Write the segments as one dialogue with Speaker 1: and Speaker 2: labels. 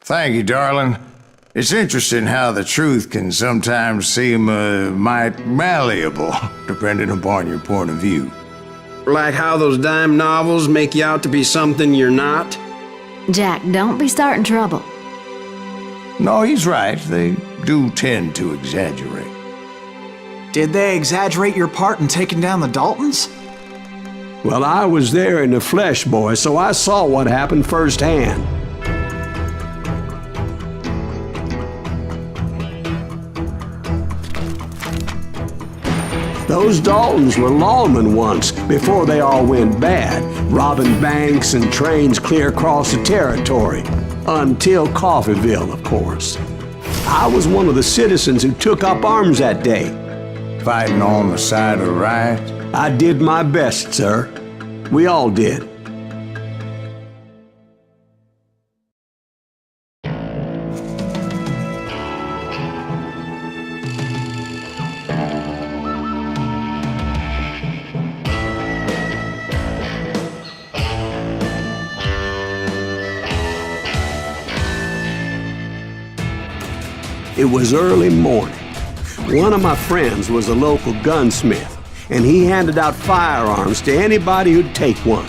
Speaker 1: Thank you, darling. It's interesting how the truth can sometimes seem, might malleable, depending upon your point of view.
Speaker 2: Like how those dime novels make you out to be something you're not?
Speaker 3: Jack, don't be starting trouble.
Speaker 1: No, he's right. They do tend to exaggerate.
Speaker 4: Did they exaggerate your part in taking down the Daltons?
Speaker 5: Well, I was there in the flesh, boy, so I saw what happened firsthand. Those Daltons were lawmen once, before they all went bad, robbing banks and trains clear across the territory. Until Coffeeville, of course. I was one of the citizens who took up arms that day.
Speaker 1: Fighting on the side of the right?
Speaker 5: I did my best, sir. We all did. It was early morning. One of my friends was a local gunsmith, and he handed out firearms to anybody who'd take one.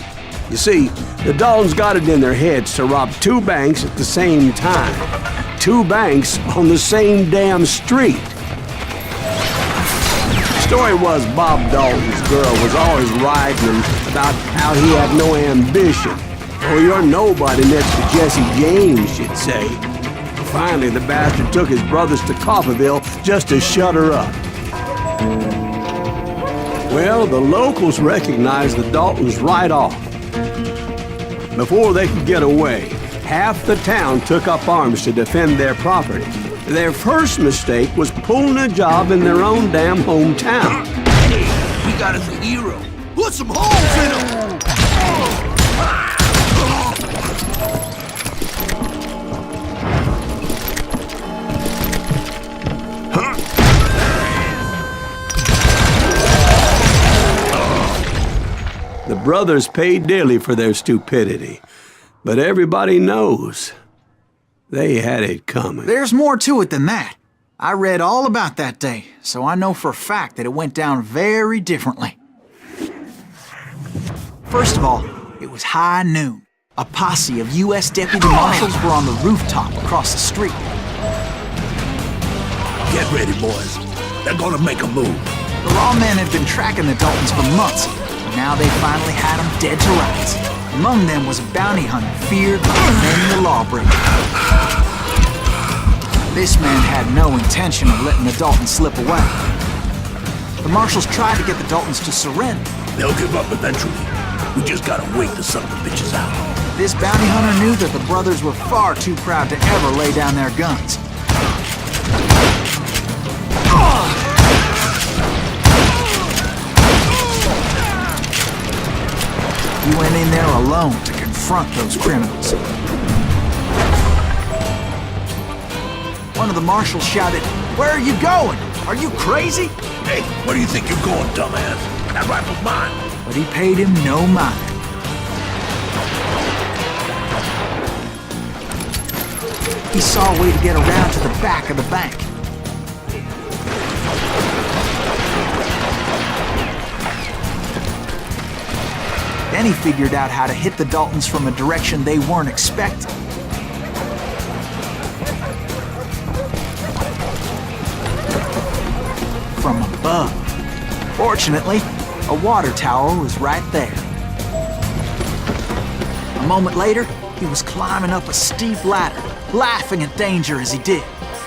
Speaker 5: You see, the Daltons got it in their heads to rob 2 banks at the same time. 2 banks on the same damn street. The story was Bob Dalton's girl was always writing him about how he had no ambition. Oh, you're nobody next to Jesse James, she'd say. Finally, the bastard took his brothers to Coffeeville just to shut her up. Well, the locals recognized the Daltons right off. Before they could get away, half the town took up arms to defend their property. Their first mistake was pulling a job in their own damn hometown.
Speaker 6: Hey, we got us a hero. Put some holes in him!
Speaker 5: The brothers paid dearly for their stupidity, but everybody knows they had it coming.
Speaker 4: There's more to it than that. I read all about that day, so I know for a fact that it went down very differently. First of all, it was high noon. A posse of U.S. deputy marshals were on the rooftop across the street.
Speaker 6: Get ready, boys. They're gonna make a move.
Speaker 4: The lawmen had been tracking the Daltons for months. Now they finally had them dead to rights. Among them was a bounty hunter feared by many a lawbreaker. This man had no intention of letting the Daltons slip away. The marshals tried to get the Daltons to surrender.
Speaker 6: They'll give up eventually. We just gotta wait to suck the bitches out.
Speaker 4: This bounty hunter knew that the brothers were far too proud to ever lay down their guns. He went in there alone to confront those criminals. One of the marshals shouted, "Where are you going? Are you crazy?"
Speaker 6: Hey, where do you think you're going, dumbass? That rifle's mine.
Speaker 4: But he paid him no mind. He saw a way to get around to the back of the bank. Then he figured out how to hit the Daltons from a direction they weren't expecting. From above. Fortunately, a water tower was right there. A moment later, he was climbing up a steep ladder, laughing at danger as he did.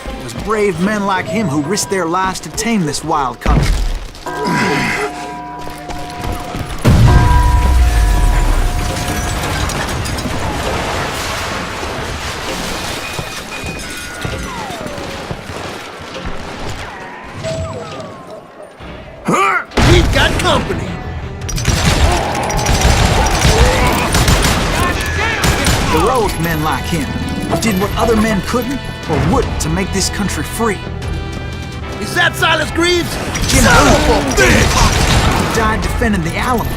Speaker 4: It was brave men like him who risked their lives to tame this wild country.
Speaker 6: We've got company.
Speaker 4: Heroic men like him did what other men couldn't or wouldn't to make this country free.
Speaker 6: Is that Silas Greaves?
Speaker 4: Jim
Speaker 6: Son of a bitch!
Speaker 4: He died defending the Alamo.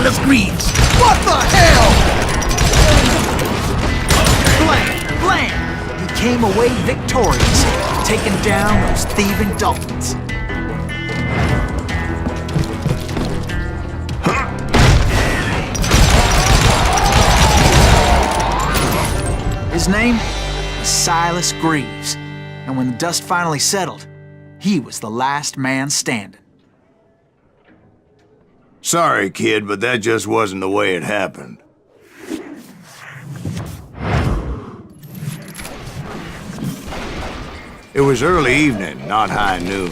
Speaker 6: Silas Greaves. What the hell?
Speaker 4: Blam! He came away victorious, taking down those thieving Daltons. His name was Silas Greaves, and when the dust finally settled, he was the last man standing.
Speaker 1: Sorry, kid, but that just wasn't the way it happened. It was early evening, not high noon.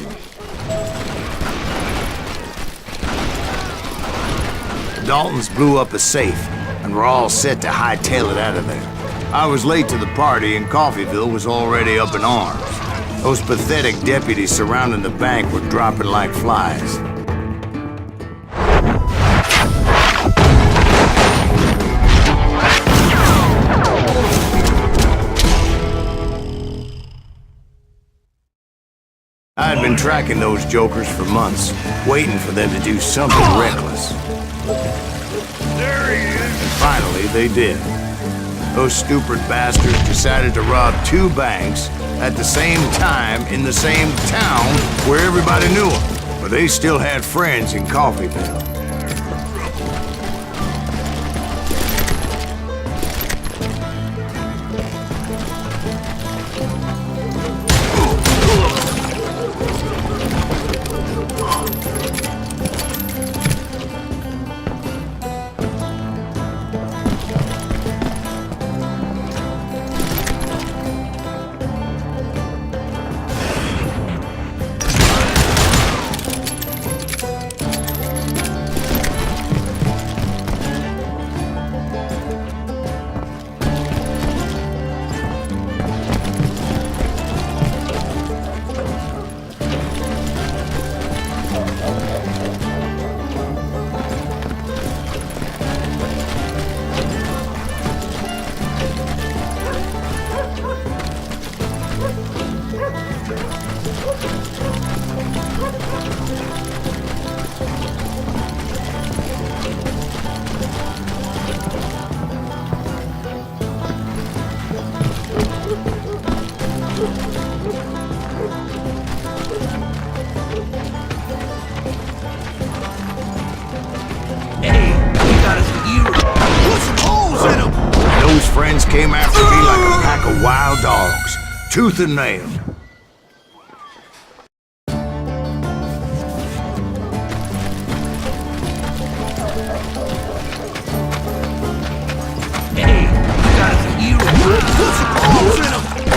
Speaker 1: The Daltons blew up a safe, and were all set to hightail it out of there. I was late to the party, and Coffeyville was already up in arms. Those pathetic deputies surrounding the bank were dropping like flies. I had been tracking those jokers for months, waiting for them to do something reckless. There he is! And finally, they did. Those stupid bastards decided to rob 2 banks at the same time in the same town where everybody knew them. But they still had friends in Coffeyville. Came after me like a pack of wild dogs, tooth and nail.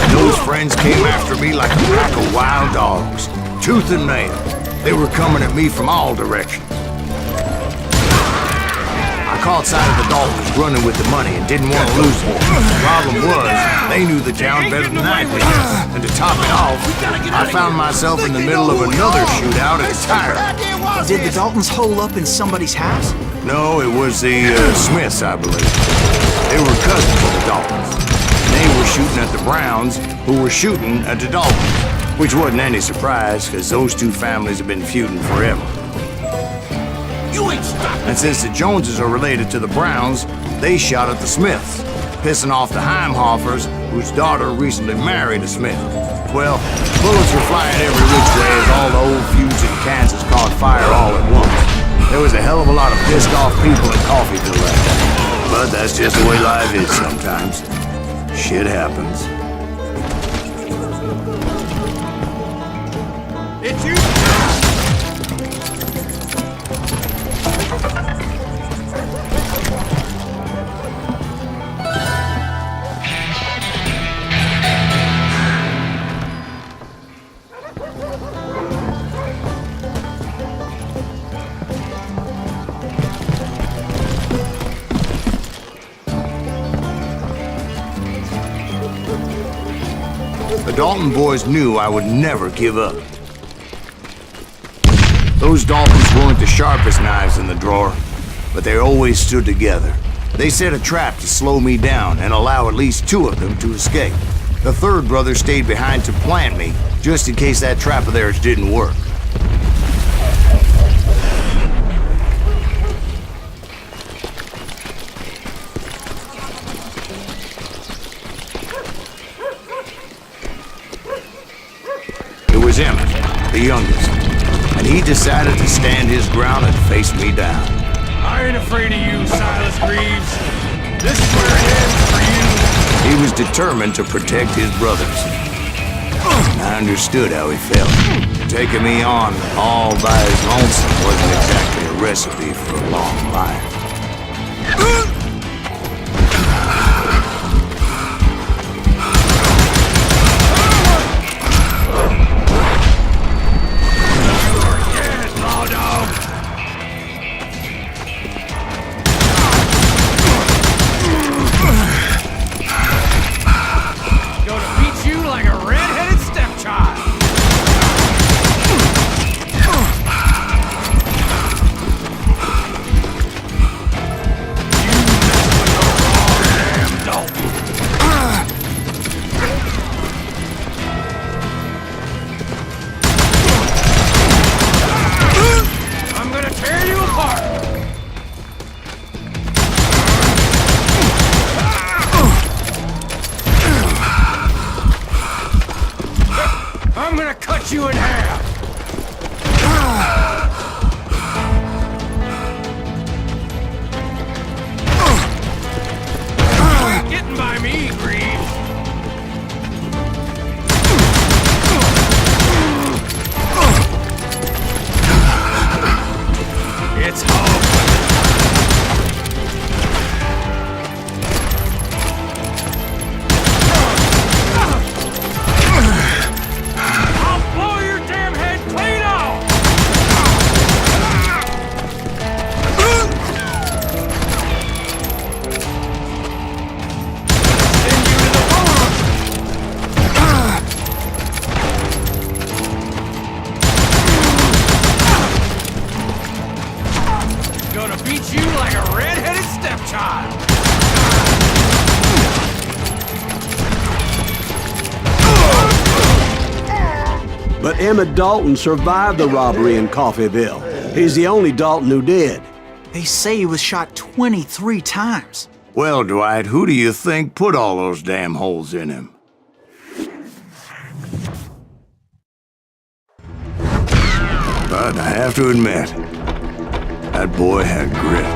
Speaker 1: Those friends came after me like a pack of wild dogs, tooth and nail. They were coming at me from all directions. I caught sight of the Daltons running with the money and didn't want to lose it. The problem was, they knew the town better than I did. And to top it off, I found myself in the middle of another shootout entirely.
Speaker 4: Did the Daltons hole up in somebody's house?
Speaker 1: No, it was the Smiths, I believe. They were cousins of the Daltons. They were shooting at the Browns, who were shooting at the Daltons. Which wasn't any surprise, because those 2 families have been feuding forever. And since the Joneses are related to the Browns, they shot at the Smiths, pissing off the Heimhoffers, whose daughter recently married a Smith. Well, bullets were flying every which way as all the old feuds in Kansas caught fire all at once. There was a hell of a lot of pissed off people in Coffeyville that day. But that's just the way life is sometimes. Shit happens.
Speaker 6: It's you!
Speaker 1: The Dalton boys knew I would never give up. Those Daltons weren't the sharpest knives in the drawer, but they always stood together. They set a trap to slow me down and allow at least 2 of them to escape. The 3rd brother stayed behind to plant me, just in case that trap of theirs didn't work. Emmett, the youngest, and he decided to stand his ground and face me down.
Speaker 7: I ain't afraid of you, Silas Greaves. This is where it ends for you.
Speaker 1: He was determined to protect his brothers. I understood how he felt. Taking me on all by his lonesome wasn't exactly a recipe for a long life.
Speaker 7: I'm gonna cut you in half! You ain't getting by me, Greaves! It's home! Beat you like a red-headed stepchild!
Speaker 5: But Emmett Dalton survived the robbery in Coffeyville. He's the only Dalton who did.
Speaker 4: They say he was shot 23 times.
Speaker 1: Well, Dwight, who do you think put all those damn holes in him? But I have to admit, that boy had grit.